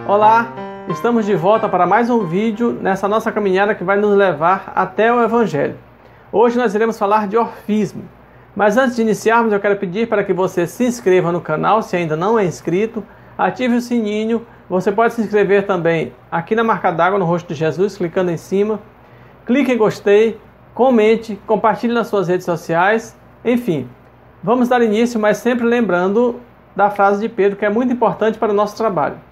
Olá, estamos de volta para mais um vídeo nessa nossa caminhada que vai nos levar até o Evangelho. Hoje nós iremos falar de orfismo, mas antes de iniciarmos eu quero pedir para que você se inscreva no canal se ainda não é inscrito, ative o sininho, você pode se inscrever também aqui na marca d'água no rosto de Jesus, clicando em cima, clique em gostei, comente, compartilhe nas suas redes sociais, enfim, vamos dar início, mas sempre lembrando da frase de Pedro que é muito importante para o nosso trabalho.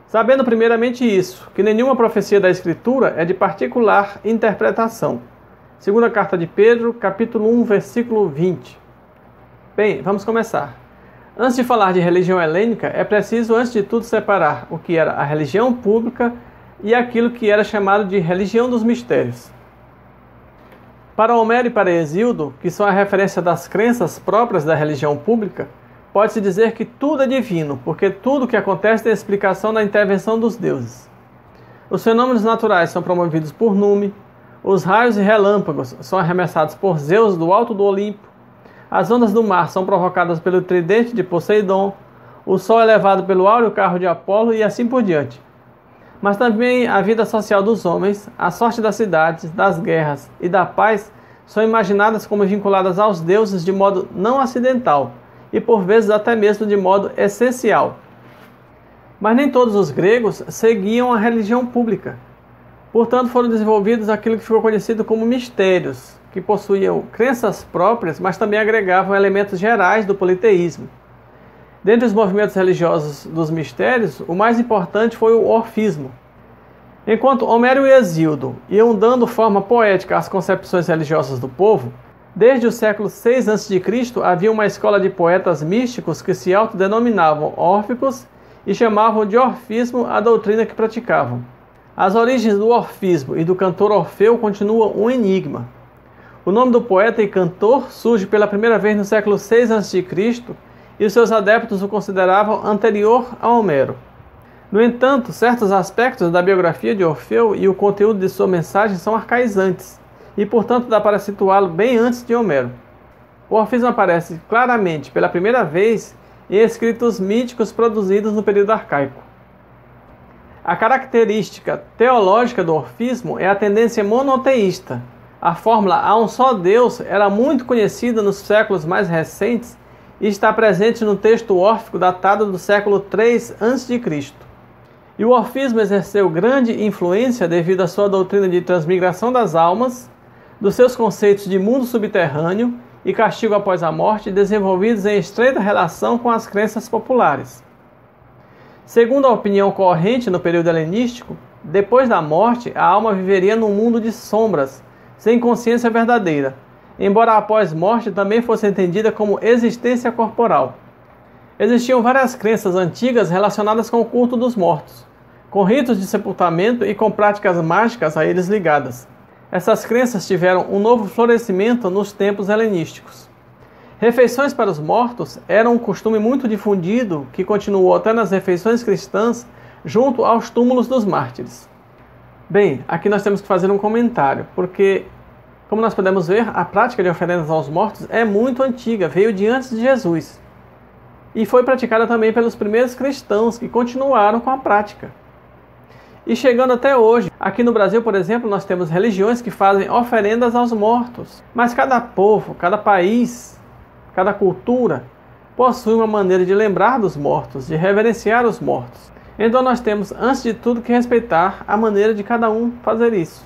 Sabendo primeiramente isso, que nenhuma profecia da Escritura é de particular interpretação. Segunda carta de Pedro, capítulo 1, versículo 20. Bem, vamos começar. Antes de falar de religião helênica, é preciso antes de tudo separar o que era a religião pública e aquilo que era chamado de religião dos mistérios. Para Homero e para Hesíodo, que são a referência das crenças próprias da religião pública, pode-se dizer que tudo é divino, porque tudo o que acontece tem explicação na intervenção dos deuses. Os fenômenos naturais são promovidos por Nume, os raios e relâmpagos são arremessados por Zeus do alto do Olimpo, as ondas do mar são provocadas pelo tridente de Poseidon, o sol é levado pelo áureo carro de Apolo e assim por diante. Mas também a vida social dos homens, a sorte das cidades, das guerras e da paz são imaginadas como vinculadas aos deuses de modo não acidental, e por vezes até mesmo de modo essencial. Mas nem todos os gregos seguiam a religião pública. Portanto, foram desenvolvidos aquilo que ficou conhecido como mistérios, que possuíam crenças próprias, mas também agregavam elementos gerais do politeísmo. Dentre os movimentos religiosos dos mistérios, o mais importante foi o orfismo. Enquanto Homero e Hesíodo iam dando forma poética às concepções religiosas do povo, desde o século VI a.C. havia uma escola de poetas místicos que se autodenominavam órficos e chamavam de orfismo a doutrina que praticavam. As origens do orfismo e do cantor Orfeu continuam um enigma. O nome do poeta e cantor surge pela primeira vez no século VI a.C. e os seus adeptos o consideravam anterior a Homero. No entanto, certos aspectos da biografia de Orfeu e o conteúdo de sua mensagem são arcaizantes, e portanto dá para situá-lo bem antes de Homero. O orfismo aparece claramente pela primeira vez em escritos míticos produzidos no período arcaico. A característica teológica do orfismo é a tendência monoteísta. A fórmula há um só Deus era muito conhecida nos séculos mais recentes e está presente no texto órfico datado do século III a.C. E o orfismo exerceu grande influência devido à sua doutrina de transmigração das almas, dos seus conceitos de mundo subterrâneo e castigo após a morte, desenvolvidos em estreita relação com as crenças populares. Segundo a opinião corrente no período helenístico, depois da morte, a alma viveria num mundo de sombras, sem consciência verdadeira, embora a pós-morte também fosse entendida como existência corporal. Existiam várias crenças antigas relacionadas com o culto dos mortos, com ritos de sepultamento e com práticas mágicas a eles ligadas. Essas crenças tiveram um novo florescimento nos tempos helenísticos. Refeições para os mortos eram um costume muito difundido que continuou até nas refeições cristãs junto aos túmulos dos mártires. Bem, aqui nós temos que fazer um comentário, porque, como nós podemos ver, a prática de oferendas aos mortos é muito antiga, veio de antes de Jesus. E foi praticada também pelos primeiros cristãos que continuaram com a prática. E chegando até hoje, aqui no Brasil, por exemplo, nós temos religiões que fazem oferendas aos mortos. Mas cada povo, cada país, cada cultura possui uma maneira de lembrar dos mortos, de reverenciar os mortos. Então nós temos, antes de tudo, que respeitar a maneira de cada um fazer isso.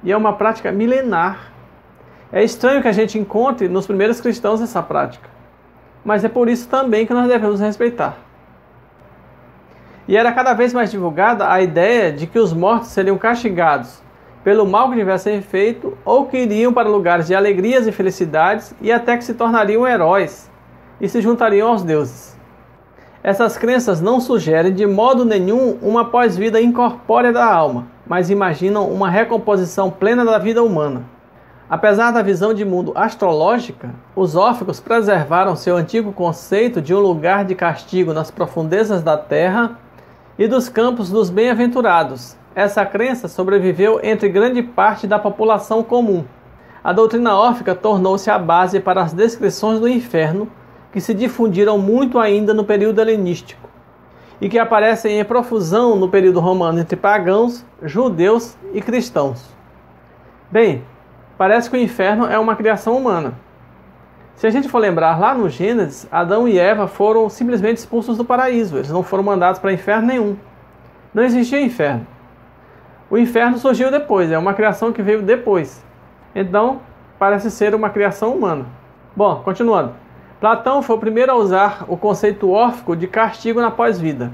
E é uma prática milenar. É estranho que a gente encontre nos primeiros cristãos essa prática. Mas é por isso também que nós devemos respeitar. E era cada vez mais divulgada a ideia de que os mortos seriam castigados pelo mal que tivessem feito ou que iriam para lugares de alegrias e felicidades e até que se tornariam heróis e se juntariam aos deuses. Essas crenças não sugerem de modo nenhum uma pós-vida incorpórea da alma, mas imaginam uma recomposição plena da vida humana. Apesar da visão de mundo astrológica, os órficos preservaram seu antigo conceito de um lugar de castigo nas profundezas da terra e dos campos dos bem-aventurados. Essa crença sobreviveu entre grande parte da população comum. A doutrina órfica tornou-se a base para as descrições do inferno, que se difundiram muito ainda no período helenístico. e que aparecem em profusão no período romano entre pagãos, judeus e cristãos. Bem, parece que o inferno é uma criação humana. Se a gente for lembrar lá no Gênesis, Adão e Eva foram simplesmente expulsos do paraíso, eles não foram mandados para inferno nenhum. Não existia inferno. O inferno surgiu depois, é uma criação que veio depois. Então, parece ser uma criação humana. Bom, continuando. Platão foi o primeiro a usar o conceito órfico de castigo na pós-vida.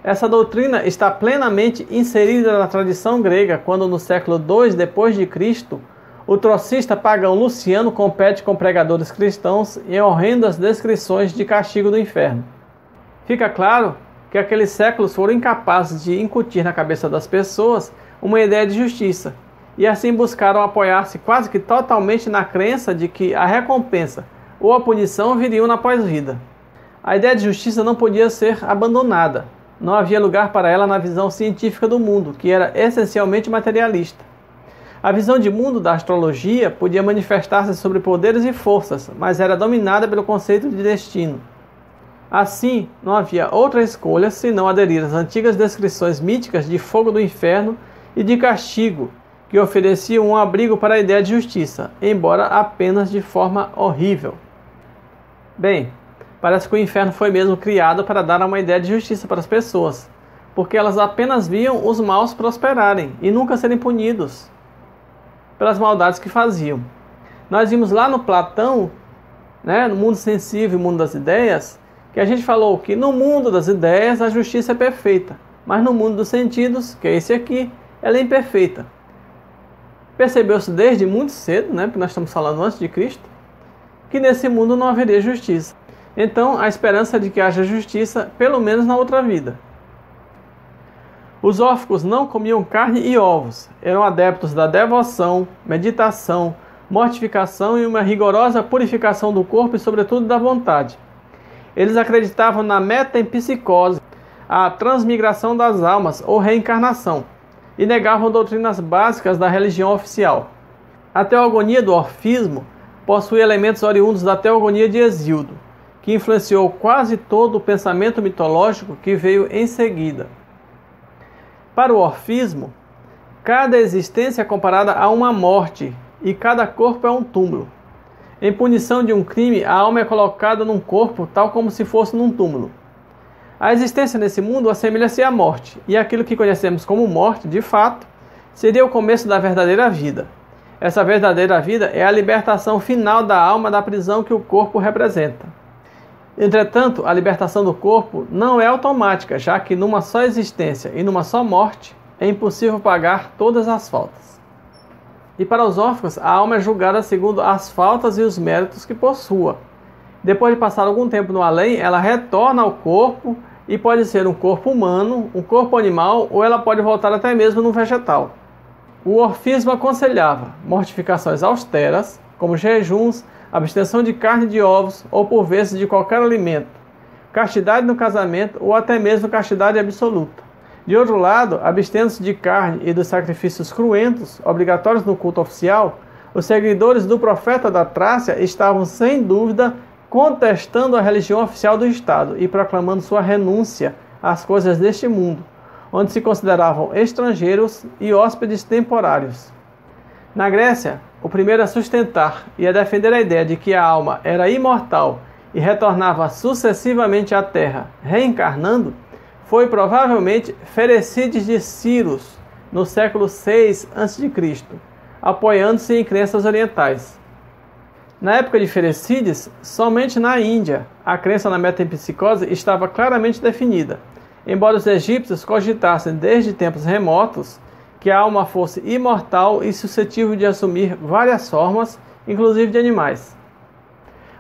Essa doutrina está plenamente inserida na tradição grega, quando no século II d.C., o trocista pagão Luciano compete com pregadores cristãos em horrendas descrições de castigo do inferno. Fica claro que aqueles séculos foram incapazes de incutir na cabeça das pessoas uma ideia de justiça, e assim buscaram apoiar-se quase que totalmente na crença de que a recompensa ou a punição viriam na pós-vida. A ideia de justiça não podia ser abandonada, não havia lugar para ela na visão científica do mundo, que era essencialmente materialista. A visão de mundo da astrologia podia manifestar-se sobre poderes e forças, mas era dominada pelo conceito de destino. Assim, não havia outra escolha senão aderir às antigas descrições míticas de fogo do inferno e de castigo, que ofereciam um abrigo para a ideia de justiça, embora apenas de forma horrível. Bem, parece que o inferno foi mesmo criado para dar uma ideia de justiça para as pessoas, porque elas apenas viam os maus prosperarem e nunca serem punidos pelas maldades que faziam. Nós vimos lá no Platão, no mundo sensível e mundo das ideias, que a gente falou que no mundo das ideias a justiça é perfeita, mas no mundo dos sentidos, que é esse aqui, ela é imperfeita. Percebeu-se desde muito cedo, porque nós estamos falando antes de Cristo, que nesse mundo não haveria justiça. Então, a esperança é de que haja justiça, pelo menos na outra vida. Os órficos não comiam carne e ovos, eram adeptos da devoção, meditação, mortificação e uma rigorosa purificação do corpo e, sobretudo, da vontade. Eles acreditavam na metempsicose, a transmigração das almas ou reencarnação, e negavam doutrinas básicas da religião oficial. A teogonia do orfismo possui elementos oriundos da teogonia de Hesíodo, que influenciou quase todo o pensamento mitológico que veio em seguida. Para o orfismo, cada existência é comparada a uma morte e cada corpo é um túmulo. Em punição de um crime, a alma é colocada num corpo tal como se fosse num túmulo. A existência nesse mundo assemelha-se à morte, e aquilo que conhecemos como morte, de fato, seria o começo da verdadeira vida. Essa verdadeira vida é a libertação final da alma da prisão que o corpo representa. Entretanto, a libertação do corpo não é automática, já que numa só existência e numa só morte é impossível pagar todas as faltas. E para os órfãos, a alma é julgada segundo as faltas e os méritos que possua. Depois de passar algum tempo no além, ela retorna ao corpo e pode ser um corpo humano, um corpo animal ou ela pode voltar até mesmo no vegetal. O orfismo aconselhava mortificações austeras, como jejuns, abstenção de carne e de ovos, ou por vezes de qualquer alimento, castidade no casamento ou até mesmo castidade absoluta. De outro lado, abstendo-se de carne e dos sacrifícios cruentos, obrigatórios no culto oficial, os seguidores do profeta da Trácia estavam sem dúvida contestando a religião oficial do Estado e proclamando sua renúncia às coisas deste mundo, onde se consideravam estrangeiros e hóspedes temporários. Na Grécia, o primeiro a sustentar e a defender a ideia de que a alma era imortal e retornava sucessivamente à Terra, reencarnando, foi provavelmente Ferecides de Cyrus, no século VI a.C., apoiando-se em crenças orientais. Na época de Ferecides, somente na Índia, a crença na metempsicose estava claramente definida, embora os egípcios cogitassem desde tempos remotos que a alma fosse imortal e suscetível de assumir várias formas, inclusive de animais.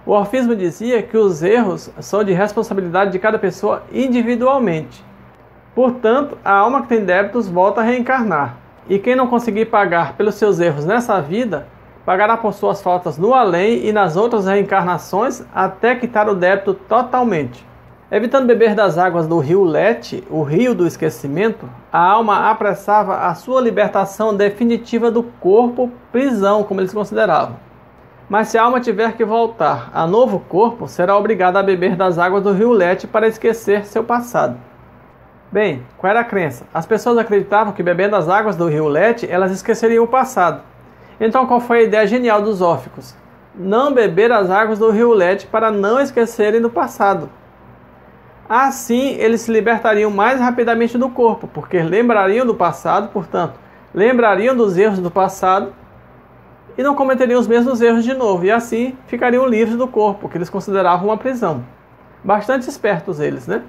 O orfismo dizia que os erros são de responsabilidade de cada pessoa individualmente. Portanto, a alma que tem débitos volta a reencarnar, e quem não conseguir pagar pelos seus erros nessa vida, pagará por suas faltas no além e nas outras reencarnações até quitar o débito totalmente. Evitando beber das águas do rio Lete, o rio do esquecimento, a alma apressava a sua libertação definitiva do corpo, prisão, como eles consideravam. Mas se a alma tiver que voltar a novo corpo, será obrigada a beber das águas do rio Lete para esquecer seu passado. Bem, qual era a crença? As pessoas acreditavam que bebendo as águas do rio Lete, elas esqueceriam o passado. Então qual foi a ideia genial dos órficos? Não beber as águas do rio Lete para não esquecerem do passado. Assim, eles se libertariam mais rapidamente do corpo, porque lembrariam do passado, portanto, lembrariam dos erros do passado e não cometeriam os mesmos erros de novo, e assim ficariam livres do corpo, que eles consideravam uma prisão. Bastante espertos eles, né?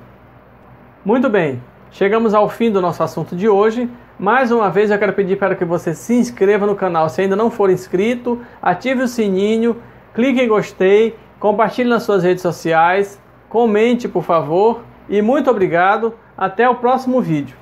Muito bem, chegamos ao fim do nosso assunto de hoje. Mais uma vez eu quero pedir para que você se inscreva no canal se ainda não for inscrito, ative o sininho, clique em gostei, compartilhe nas suas redes sociais, comente por favor, e muito obrigado, até o próximo vídeo.